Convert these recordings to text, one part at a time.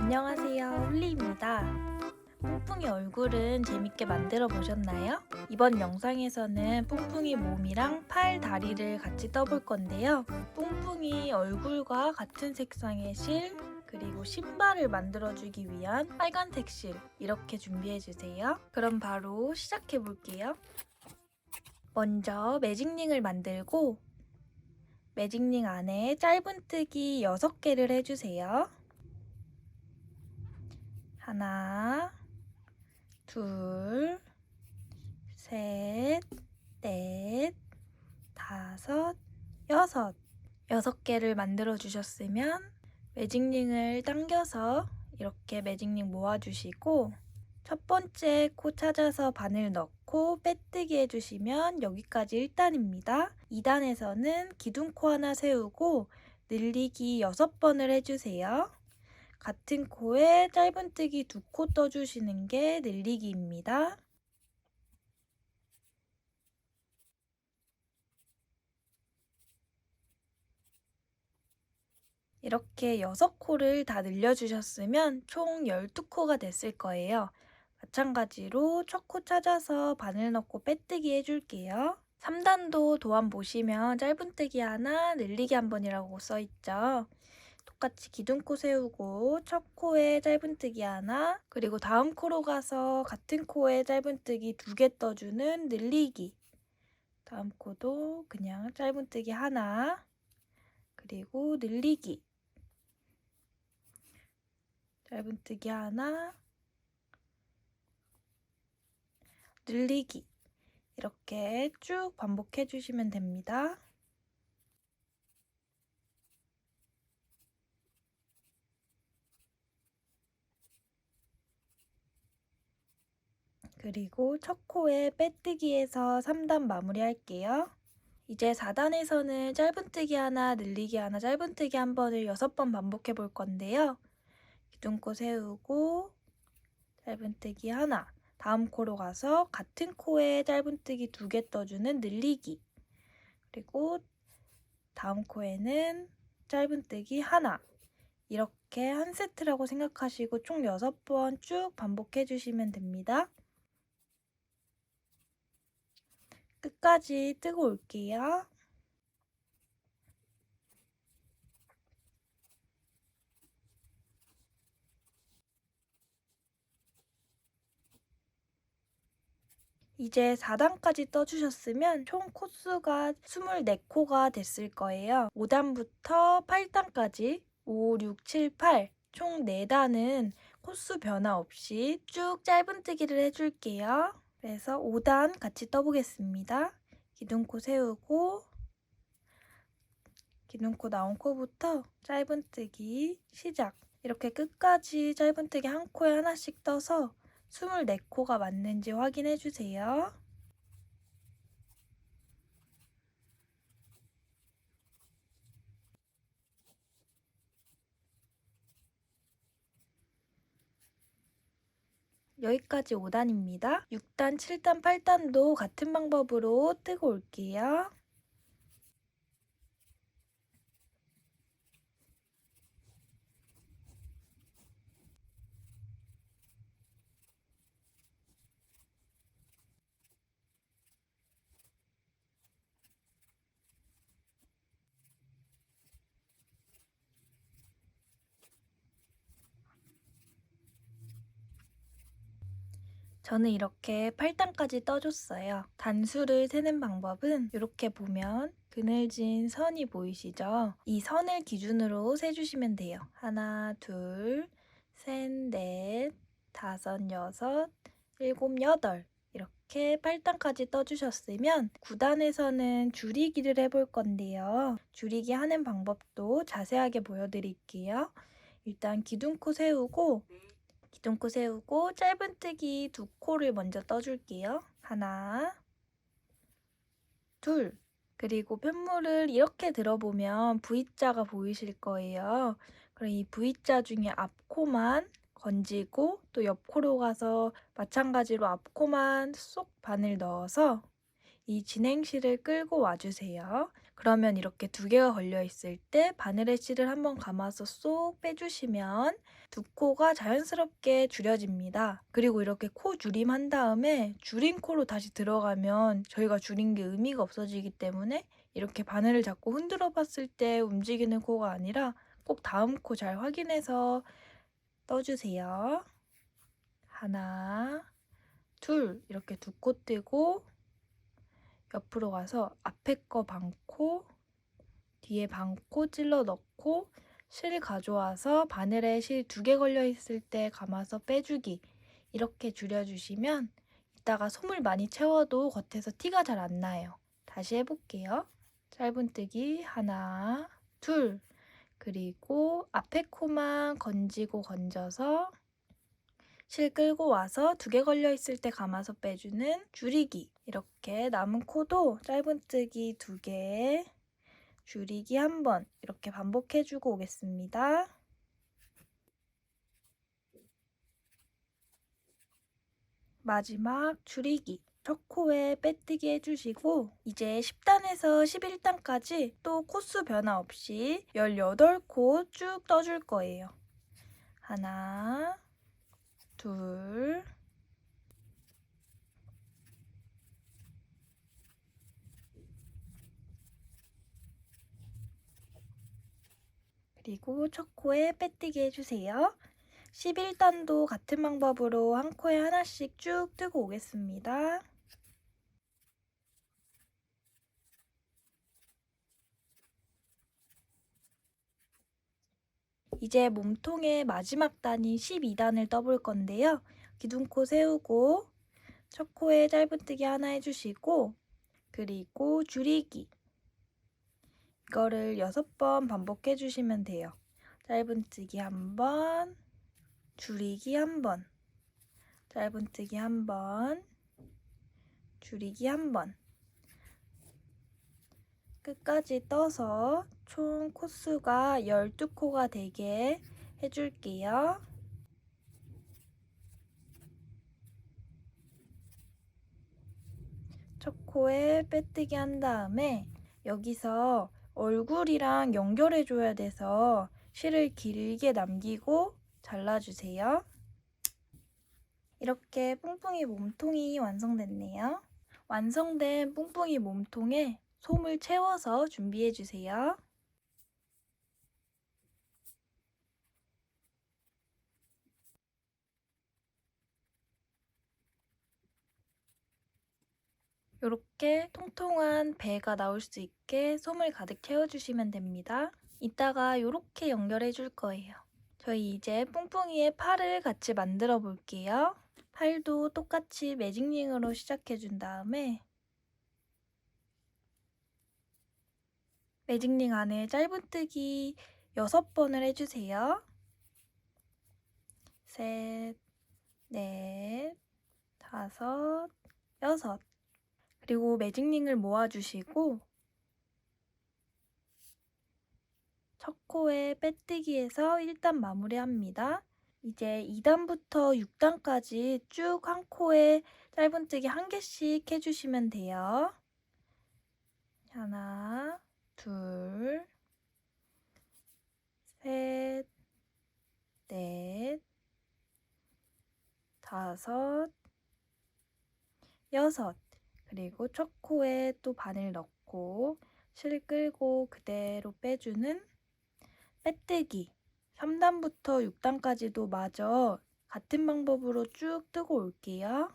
안녕하세요, 홀리입니다. 뿡뿡이 얼굴은 재밌게 만들어 보셨나요? 이번 영상에서는 뿡뿡이 몸이랑 팔, 다리를 같이 떠볼 건데요. 뿡뿡이 얼굴과 같은 색상의 실, 그리고 신발을 만들어주기 위한 빨간색 실, 이렇게 준비해주세요. 그럼 바로 시작해 볼게요. 먼저 매직링을 만들고 매직링 안에 짧은뜨기 6개를 해주세요. 하나, 둘, 셋, 넷, 다섯, 여섯. 6개를 만들어 주셨으면 매직링을 당겨서 이렇게 매직링 모아주시고 첫 번째 코 찾아서 바늘 넣고 빼뜨기 해주시면 여기까지 1단입니다. 2단에서는 기둥코 하나 세우고 늘리기 6번을 해주세요. 같은 코에 짧은뜨기 2코 떠주시는 게 늘리기입니다. 이렇게 6코를 다 늘려주셨으면 총 12코가 됐을 거예요. 마찬가지로 첫 코 찾아서 바늘 넣고 빼뜨기 해줄게요. 3단도 도안 보시면 짧은뜨기 하나, 늘리기 한 번이라고 써있죠. 똑같이 기둥코 세우고 첫 코에 짧은뜨기 하나, 그리고 다음 코로 가서 같은 코에 짧은뜨기 2개 떠주는 늘리기. 다음 코도 그냥 짧은뜨기 하나, 그리고 늘리기. 짧은뜨기 하나, 늘리기. 이렇게 쭉 반복해 주시면 됩니다. 그리고 첫 코에 빼뜨기해서 3단 마무리 할게요. 이제 4단에서는 짧은뜨기 하나, 늘리기 하나, 짧은뜨기 한 번을 6번 반복해 볼 건데요. 기둥코 세우고 짧은뜨기 하나, 다음 코로 가서 같은 코에 짧은뜨기 2개 떠주는 늘리기, 그리고 다음 코에는 짧은뜨기 하나, 이렇게 한 세트라고 생각하시고 총 6번 쭉 반복해 주시면 됩니다. 끝까지 뜨고 올게요. 이제 4단까지 떠주셨으면 총 코수가 24코가 됐을 거예요. 5단부터 8단까지 5, 6, 7, 8 총 4단은 코수 변화 없이 쭉 짧은뜨기를 해줄게요. 그래서 5단 같이 떠보겠습니다. 기둥코 세우고 기둥코 나온 코부터 짧은뜨기 시작. 이렇게 끝까지 짧은뜨기 한 코에 하나씩 떠서 24코가 맞는지 확인해 주세요. 여기까지 5단입니다. 6단, 7단, 8단도 같은 방법으로 뜨고 올게요. 저는 이렇게 8단까지 떠줬어요. 단수를 세는 방법은 이렇게 보면 그늘진 선이 보이시죠? 이 선을 기준으로 세주시면 돼요. 하나, 둘, 셋, 넷, 다섯, 여섯, 일곱, 여덟. 이렇게 8단까지 떠주셨으면 9단에서는 줄이기를 해볼 건데요. 줄이기 하는 방법도 자세하게 보여드릴게요. 일단 기둥코 세우고 짧은뜨기 2코를 먼저 떠줄게요. 하나, 둘. 그리고 편물을 이렇게 들어보면 V자가 보이실 거예요. 그럼 이 V자 중에 앞코만 건지고 또 옆코로 가서 마찬가지로 앞코만 쏙 바늘 넣어서 이 진행실을 끌고 와주세요. 그러면 이렇게 두 개가 걸려 있을 때 바늘에 실을 한번 감아서 쏙 빼주시면 두 코가 자연스럽게 줄여집니다. 그리고 이렇게 코 줄임한 다음에 줄인 코로 다시 들어가면 저희가 줄인 게 의미가 없어지기 때문에 이렇게 바늘을 잡고 흔들어 봤을 때 움직이는 코가 아니라 꼭 다음 코 잘 확인해서 떠주세요. 하나, 둘 이렇게 두 코 뜨고 옆으로 가서 앞에 거 반코, 뒤에 반코 찔러 넣고 실 가져와서 바늘에 실 두 개 걸려 있을 때 감아서 빼주기 이렇게 줄여주시면 이따가 솜을 많이 채워도 겉에서 티가 잘 안 나요. 다시 해볼게요. 짧은뜨기 하나, 둘 그리고 앞에 코만 건지고 건져서 실 끌고 와서 두 개 걸려 있을 때 감아서 빼주는 줄이기 이렇게 남은 코도 짧은뜨기 두 개 줄이기 한 번 이렇게 반복해주고 오겠습니다. 마지막 줄이기 첫 코에 빼뜨기 해주시고 이제 10단에서 11단까지 또 코수 변화 없이 18코 쭉 떠줄 거예요. 하나, 둘, 그리고 첫 코에 빼뜨기 해주세요. 11단도 같은 방법으로 한 코에 하나씩 쭉 뜨고 오겠습니다. 이제 몸통의 마지막 단인 12단을 떠볼 건데요. 기둥코 세우고 첫 코에 짧은뜨기 하나 해주시고 그리고 줄이기 이거를 6번 반복해 주시면 돼요. 짧은뜨기 한 번, 줄이기 한 번, 짧은뜨기 한 번, 줄이기 한 번 끝까지 떠서 총 코수가 12코가 되게 해줄게요. 첫 코에 빼뜨기 한 다음에 여기서 얼굴이랑 연결해 줘야 돼서 실을 길게 남기고 잘라주세요. 이렇게 뿡뿡이 몸통이 완성됐네요. 완성된 뿡뿡이 몸통에 솜을 채워서 준비해 주세요. 이렇게 통통한 배가 나올 수 있게 솜을 가득 채워주시면 됩니다. 이따가 이렇게 연결해 줄 거예요. 저희 이제 뿡뿡이의 팔을 같이 만들어 볼게요. 팔도 똑같이 매직링으로 시작해 준 다음에 매직링 안에 짧은뜨기 6번을 해주세요. 셋, 넷, 다섯, 여섯. 그리고 매직링을 모아주시고 첫 코에 빼뜨기해서 1단 마무리합니다. 이제 2단부터 6단까지 쭉 한 코에 짧은뜨기 한 개씩 해주시면 돼요. 하나, 둘, 셋, 넷, 다섯, 여섯. 그리고 첫 코에 또 바늘 넣고 실 끌고 그대로 빼주는 빼뜨기. 3단부터 6단까지도 마저 같은 방법으로 쭉 뜨고 올게요.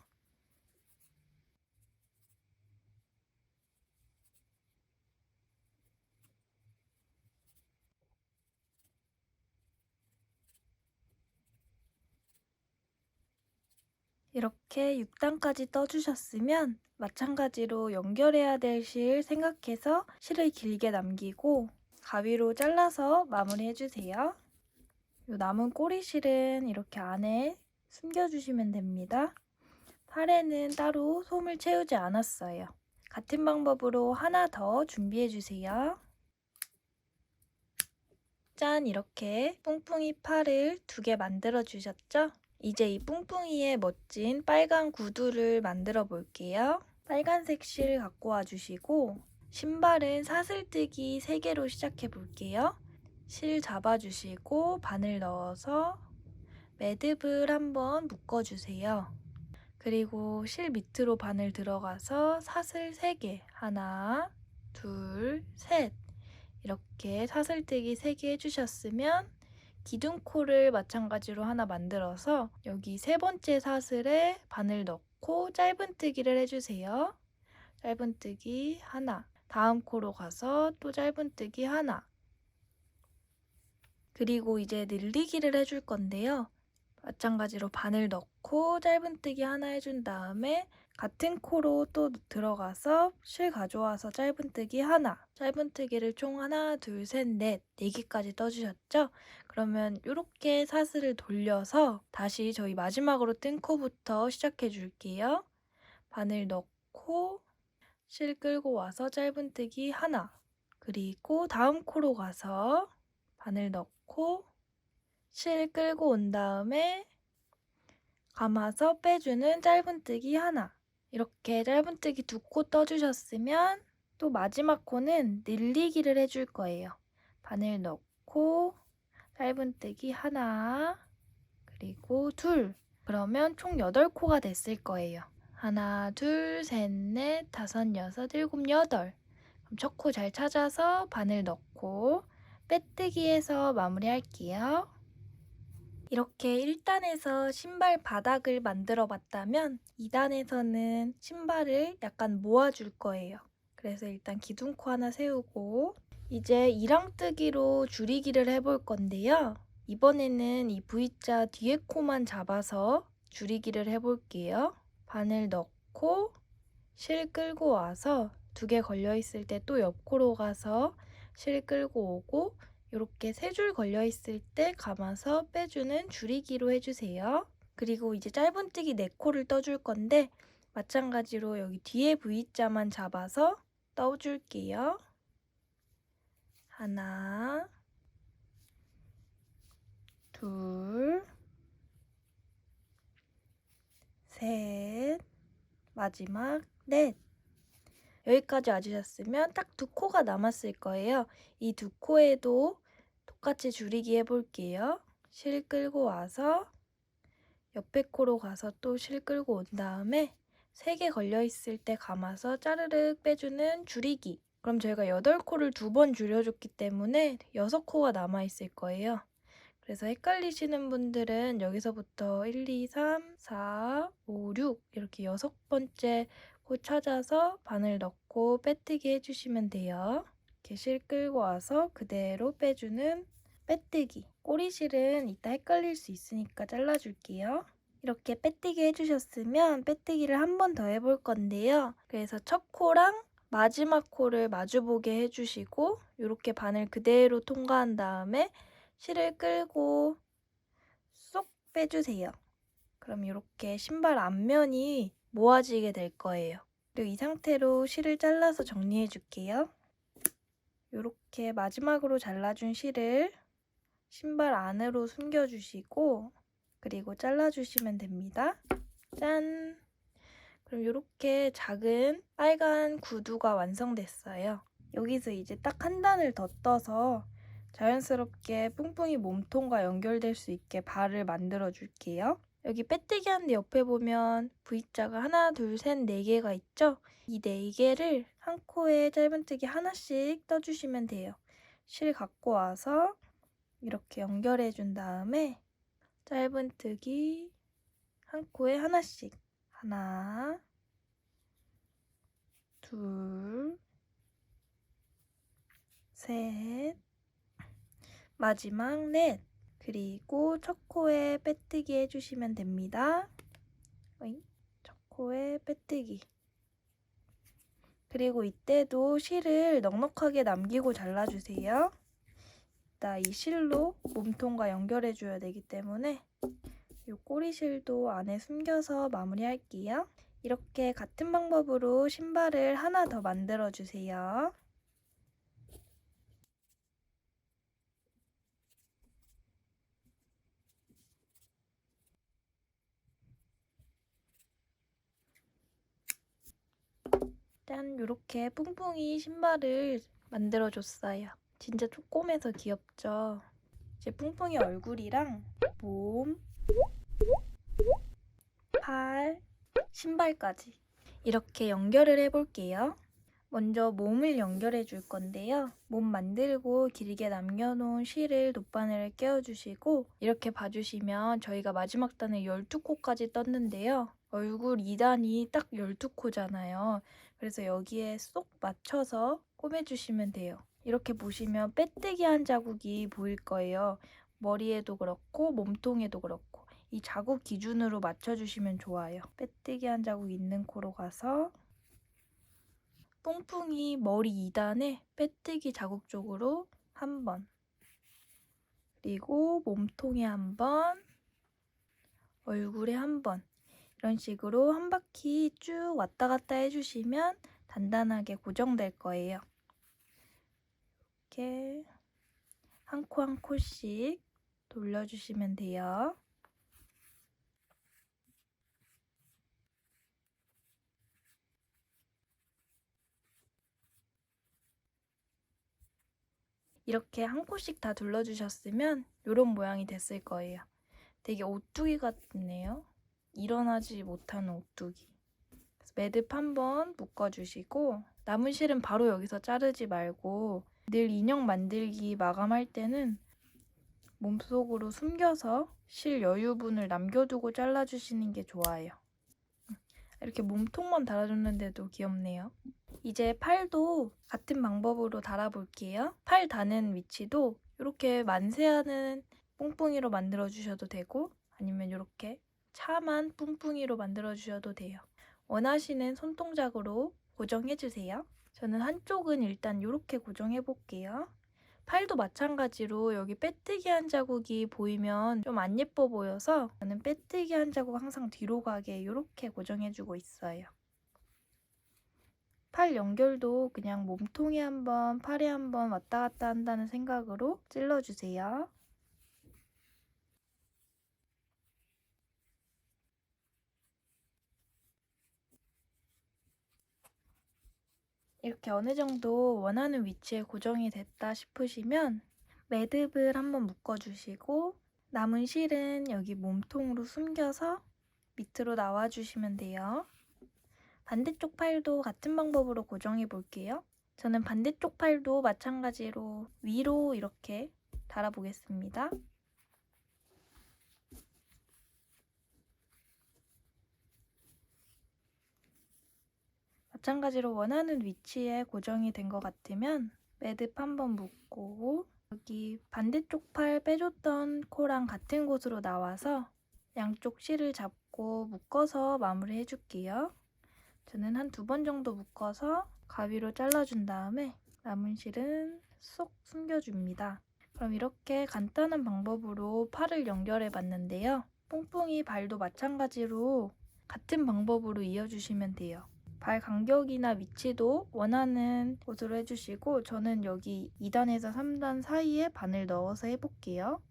이렇게 6단까지 떠주셨으면 마찬가지로 연결해야 될 실 생각해서 실을 길게 남기고 가위로 잘라서 마무리해주세요. 요 남은 꼬리실은 이렇게 안에 숨겨주시면 됩니다. 팔에는 따로 솜을 채우지 않았어요. 같은 방법으로 하나 더 준비해주세요. 짠! 이렇게 뿡뿡이 팔을 2개 만들어 주셨죠? 이제 이 뿡뿡이의 멋진 빨간 구두를 만들어 볼게요. 빨간색 실 갖고 와주시고 신발은 사슬뜨기 3개로 시작해 볼게요. 실 잡아주시고 바늘 넣어서 매듭을 한번 묶어주세요. 그리고 실 밑으로 바늘 들어가서 사슬 3개, 하나, 둘, 셋 이렇게 사슬뜨기 3개 해주셨으면 기둥코를 마찬가지로 하나 만들어서 여기 3번째 사슬에 바늘 넣고 짧은뜨기를 해주세요. 짧은뜨기 하나, 다음 코로 가서 또 짧은뜨기 하나. 그리고 이제 늘리기를 해줄 건데요. 마찬가지로 바늘 넣고 짧은뜨기 하나 해준 다음에 같은 코로 또 들어가서 실 가져와서 짧은뜨기 하나, 짧은뜨기를 총 하나, 둘, 셋, 넷, 4개까지 떠주셨죠? 그러면 이렇게 사슬을 돌려서 다시 저희 마지막으로 뜬 코부터 시작해 줄게요. 바늘 넣고 실 끌고 와서 짧은뜨기 하나, 그리고 다음 코로 가서 바늘 넣고 실 끌고 온 다음에 감아서 빼주는 짧은뜨기 하나. 이렇게 짧은뜨기 2코 떠주셨으면 또 마지막 코는 늘리기를 해줄 거예요. 바늘 넣고 짧은뜨기 하나, 그리고 둘. 그러면 총 8코가 됐을 거예요. 하나, 둘, 셋, 넷, 다섯, 여섯, 일곱, 여덟. 그럼 첫 코 잘 찾아서 바늘 넣고 빼뜨기해서 마무리할게요. 이렇게 1단에서 신발 바닥을 만들어 봤다면 2단에서는 신발을 약간 모아줄 거예요. 그래서 일단 기둥코 하나 세우고 이제 이랑뜨기로 줄이기를 해볼 건데요. 이번에는 이 V자 뒤에 코만 잡아서 줄이기를 해볼게요. 바늘 넣고 실 끌고 와서 2개 걸려있을 때 또 옆코로 가서 실 끌고 오고 이렇게 3줄 걸려있을 때 감아서 빼주는 줄이기로 해주세요. 그리고 이제 짧은뜨기 4코를 떠줄 건데 마찬가지로 여기 뒤에 V자만 잡아서 떠줄게요. 하나, 둘, 셋, 마지막 넷. 여기까지 와주셨으면 딱 2코가 남았을 거예요. 이 2코에도 똑같이 줄이기 해볼게요. 실 끌고 와서 옆에 코로 가서 또 실 끌고 온 다음에 3개 걸려있을 때 감아서 짜르륵 빼주는 줄이기. 그럼 저희가 8코를 2번 줄여줬기 때문에 6코가 남아있을 거예요. 그래서 헷갈리시는 분들은 여기서부터 1, 2, 3, 4, 5, 6 이렇게 6번째 코 찾아서 바늘 넣고 빼뜨기 해주시면 돼요. 이렇게 실 끌고 와서 그대로 빼주는 빼뜨기. 꼬리실은 이따 헷갈릴 수 있으니까 잘라줄게요. 이렇게 빼뜨기 해주셨으면 빼뜨기를 한 번 더 해볼 건데요. 그래서 첫 코랑 마지막 코를 마주보게 해주시고 이렇게 바늘 그대로 통과한 다음에 실을 끌고 쏙 빼주세요. 그럼 이렇게 신발 앞면이 모아지게 될 거예요. 그리고 이 상태로 실을 잘라서 정리해 줄게요. 이렇게 마지막으로 잘라준 실을 신발 안으로 숨겨주시고 그리고 잘라주시면 됩니다. 짠! 그럼 이렇게 작은 빨간 구두가 완성됐어요. 여기서 이제 딱 한 단을 더 떠서 자연스럽게 뿡뿡이 몸통과 연결될 수 있게 발을 만들어 줄게요. 여기 빼뜨기 하는데 옆에 보면 V자가 하나, 둘, 셋, 4개가 있죠? 이 4개를 한 코에 짧은뜨기 하나씩 떠주시면 돼요. 실 갖고 와서 이렇게 연결해 준 다음에 짧은뜨기 한 코에 하나씩 하나, 둘, 셋, 마지막 넷. 그리고 첫 코에 빼뜨기 해주시면 됩니다. 첫 코에 빼뜨기. 그리고 이때도 실을 넉넉하게 남기고 잘라주세요. 이따 이 실로 몸통과 연결해줘야 되기 때문에 이 꼬리실도 안에 숨겨서 마무리할게요. 이렇게 같은 방법으로 신발을 하나 더 만들어주세요. 짠! 요렇게 뿡뿡이 신발을 만들어줬어요. 진짜 쪼꼬매서 귀엽죠? 이제 뿡뿡이 얼굴이랑 몸, 팔, 신발까지 이렇게 연결을 해볼게요. 먼저 몸을 연결해 줄 건데요. 몸 만들고 길게 남겨놓은 실을 돗바늘에 끼워주시고 이렇게 봐주시면 저희가 마지막 단에 12코까지 떴는데요. 얼굴 2단이 딱 12코잖아요. 그래서 여기에 쏙 맞춰서 꼬매주시면 돼요. 이렇게 보시면 빼뜨기 한 자국이 보일 거예요. 머리에도 그렇고 몸통에도 그렇고 이 자국 기준으로 맞춰주시면 좋아요. 빼뜨기 한 자국 있는 코로 가서 뿡뿡이 머리 2단에 빼뜨기 자국 쪽으로 한 번, 그리고 몸통에 한 번, 얼굴에 한 번, 이런 식으로 한 바퀴 쭉 왔다 갔다 해주시면 단단하게 고정될 거예요. 이렇게 한 코 한 코씩 돌려주시면 돼요. 이렇게 한 코씩 다 둘러주셨으면 이런 모양이 됐을 거예요. 되게 오뚜기 같네요. 일어나지 못하는 오뚜기. 매듭 한번 묶어주시고 남은 실은 바로 여기서 자르지 말고 늘 인형 만들기 마감할 때는 몸속으로 숨겨서 실 여유분을 남겨두고 잘라주시는 게 좋아요. 이렇게 몸통만 달아줬는데도 귀엽네요. 이제 팔도 같은 방법으로 달아볼게요. 팔 다는 위치도 이렇게 만세하는 뿡뿡이로 만들어주셔도 되고 아니면 이렇게 차만 뿡뿡이로 만들어주셔도 돼요. 원하시는 손동작으로 고정해주세요. 저는 한쪽은 일단 이렇게 고정해볼게요. 팔도 마찬가지로 여기 빼뜨기 한 자국이 보이면 좀 안 예뻐 보여서 저는 빼뜨기 한 자국 항상 뒤로 가게 이렇게 고정해주고 있어요. 팔 연결도 그냥 몸통에 한번, 팔에 한번 왔다 갔다 한다는 생각으로 찔러주세요. 이렇게 어느 정도 원하는 위치에 고정이 됐다 싶으시면 매듭을 한번 묶어주시고 남은 실은 여기 몸통으로 숨겨서 밑으로 나와주시면 돼요. 반대쪽 팔도 같은 방법으로 고정해 볼게요. 저는 반대쪽 팔도 마찬가지로 위로 이렇게 달아보겠습니다. 마찬가지로 원하는 위치에 고정이 된 것 같으면 매듭 한번 묶고 여기 반대쪽 팔 빼줬던 코랑 같은 곳으로 나와서 양쪽 실을 잡고 묶어서 마무리 해줄게요. 저는 한 2번 정도 묶어서 가위로 잘라준 다음에 남은 실은 쏙 숨겨줍니다. 그럼 이렇게 간단한 방법으로 팔을 연결해 봤는데요. 뿡뿡이 발도 마찬가지로 같은 방법으로 이어주시면 돼요. 발 간격이나 위치도 원하는 곳으로 해주시고 저는 여기 2단에서 3단 사이에 바늘 넣어서 해볼게요.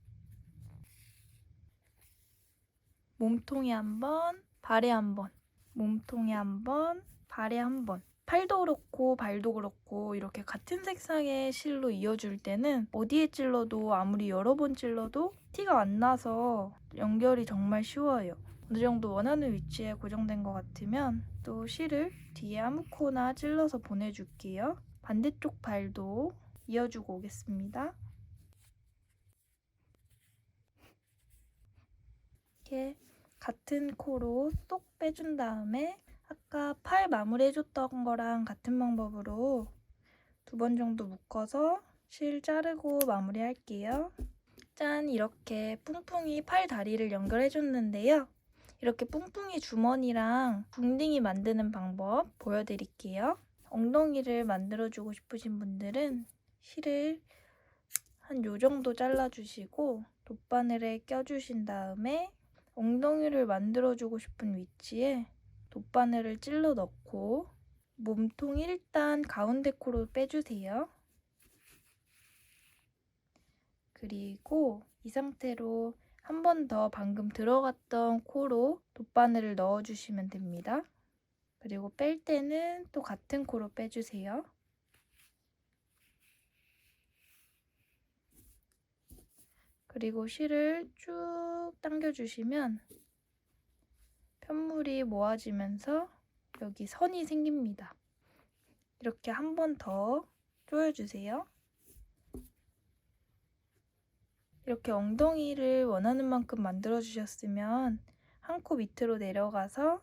몸통에 한 번, 발에 한 번, 몸통에 한 번, 발에 한 번. 팔도 그렇고 발도 그렇고 이렇게 같은 색상의 실로 이어줄 때는 어디에 찔러도 아무리 여러 번 찔러도 티가 안 나서 연결이 정말 쉬워요. 어느 정도 원하는 위치에 고정된 것 같으면 또 실을 뒤에 아무코나 찔러서 보내줄게요. 반대쪽 발도 이어주고 오겠습니다. 이렇게 같은 코로 쏙 빼준 다음에 아까 팔 마무리해줬던 거랑 같은 방법으로 2번 정도 묶어서 실 자르고 마무리할게요. 짠! 이렇게 뿡뿡이 팔 다리를 연결해줬는데요. 이렇게 뿡뿡이 주머니랑 궁딩이 만드는 방법 보여드릴게요. 엉덩이를 만들어주고 싶으신 분들은 실을 한 요 정도 잘라주시고 돗바늘에 껴주신 다음에 엉덩이를 만들어주고 싶은 위치에 돗바늘을 찔러 넣고 몸통 1단 가운데 코로 빼주세요. 그리고 이 상태로 한 번 더 방금 들어갔던 코로 돗바늘을 넣어주시면 됩니다. 그리고 뺄 때는 또 같은 코로 빼주세요. 그리고 실을 쭉 당겨주시면 편물이 모아지면서 여기 선이 생깁니다. 이렇게 한 번 더 조여주세요. 이렇게 엉덩이를 원하는 만큼 만들어주셨으면 한 코 밑으로 내려가서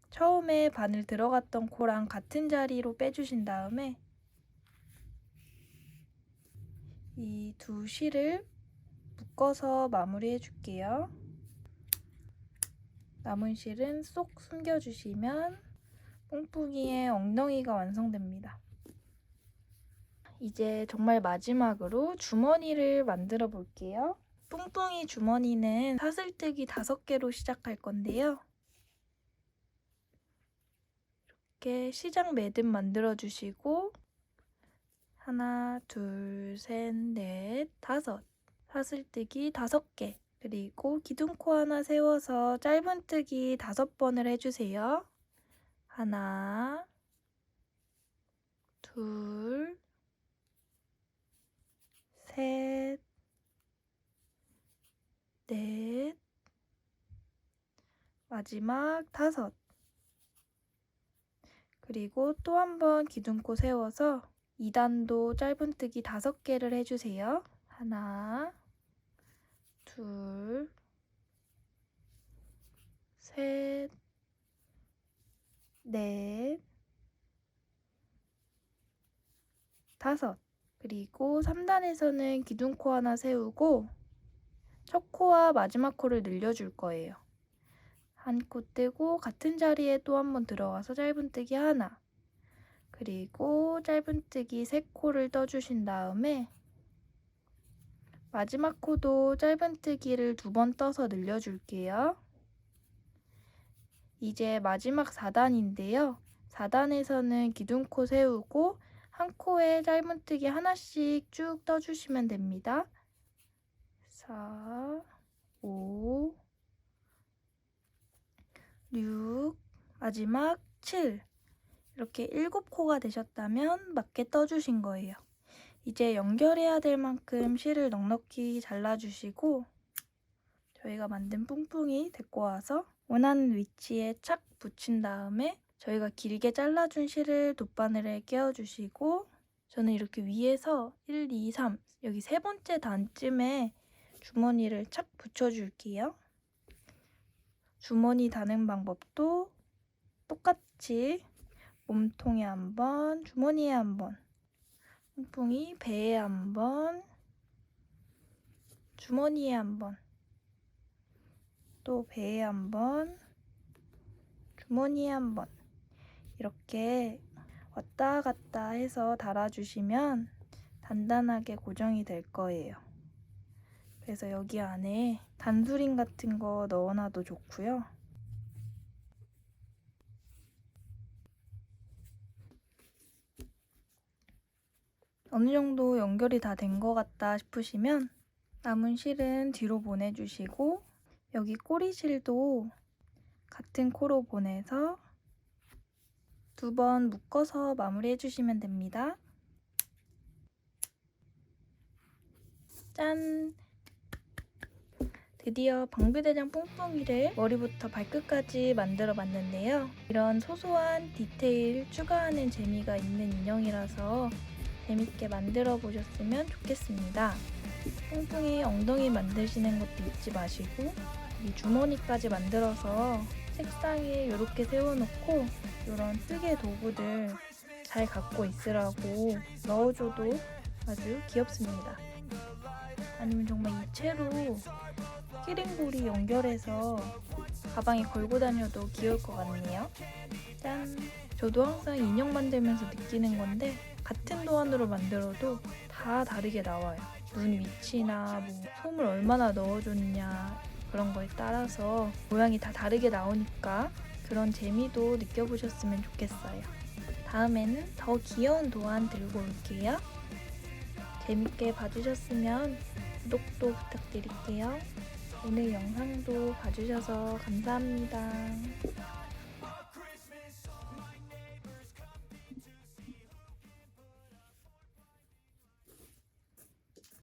처음에 바늘 들어갔던 코랑 같은 자리로 빼주신 다음에 이 두 실을 묶어서 마무리해 줄게요. 남은 실은 쏙 숨겨주시면 뿡뿡이의 엉덩이가 완성됩니다. 이제 정말 마지막으로 주머니를 만들어 볼게요. 뿡뿡이 주머니는 사슬뜨기 5개로 시작할 건데요. 이렇게 시작 매듭 만들어 주시고 하나, 둘, 셋, 넷, 5 사슬뜨기 5개 그리고 기둥코 하나 세워서 짧은뜨기 5번을 해주세요. 하나, 둘, 셋, 넷, 마지막 5 그리고 또 한 번 기둥코 세워서 2단도 짧은뜨기 5개를 해주세요. 하나, 둘, 셋, 넷, 5 그리고 3단에서는 기둥코 하나 세우고 첫 코와 마지막 코를 늘려줄 거예요. 한 코 떼고 같은 자리에 또 한 번 들어가서 짧은뜨기 하나 그리고 짧은뜨기 3코를 떠주신 다음에 마지막 코도 짧은뜨기를 2번 떠서 늘려줄게요. 이제 마지막 4단인데요. 4단에서는 기둥코 세우고 한 코에 짧은뜨기 하나씩 쭉 떠주시면 됩니다. 4, 5, 6, 마지막 7 이렇게 7코가 되셨다면 맞게 떠주신 거예요. 이제 연결해야 될 만큼 실을 넉넉히 잘라주시고 저희가 만든 뿡뿡이 데리고 와서 원하는 위치에 착 붙인 다음에 저희가 길게 잘라준 실을 돗바늘에 끼워주시고 저는 이렇게 위에서 1, 2, 3 여기 3번째 단쯤에 주머니를 착 붙여줄게요. 주머니 다는 방법도 똑같이 몸통에 한 번, 주머니에 한 번, 뿡뿡이 배에 한 번, 주머니에 한 번, 또 배에 한 번, 주머니에 한 번 이렇게 왔다 갔다 해서 달아주시면 단단하게 고정이 될 거예요. 그래서 여기 안에 단수림 같은 거 넣어놔도 좋고요. 어느 정도 연결이 다 된 것 같다 싶으시면 남은 실은 뒤로 보내주시고 여기 꼬리실도 같은 코로 보내서 2번 묶어서 마무리해 주시면 됩니다. 짠! 드디어 방비대장 뿡뿡이를 머리부터 발끝까지 만들어 봤는데요. 이런 소소한 디테일 추가하는 재미가 있는 인형이라서 재밌게 만들어 보셨으면 좋겠습니다. 뿡뿡이 엉덩이 만드시는 것도 잊지 마시고 이 주머니까지 만들어서 책상에 이렇게 세워놓고 이런 뜨개 도구들 잘 갖고 있으라고 넣어줘도 아주 귀엽습니다. 아니면 정말 이 채로 키링볼이 연결해서 가방에 걸고 다녀도 귀여울 것 같네요. 짠! 저도 항상 인형 만들면서 느끼는 건데 같은 도안으로 만들어도 다 다르게 나와요. 눈 위치나 뭐 솜을 얼마나 넣어줬냐 그런 거에 따라서 모양이 다 다르게 나오니까 그런 재미도 느껴보셨으면 좋겠어요. 다음에는 더 귀여운 도안 들고 올게요. 재밌게 봐주셨으면 구독도 부탁드릴게요. 오늘 영상도 봐주셔서 감사합니다.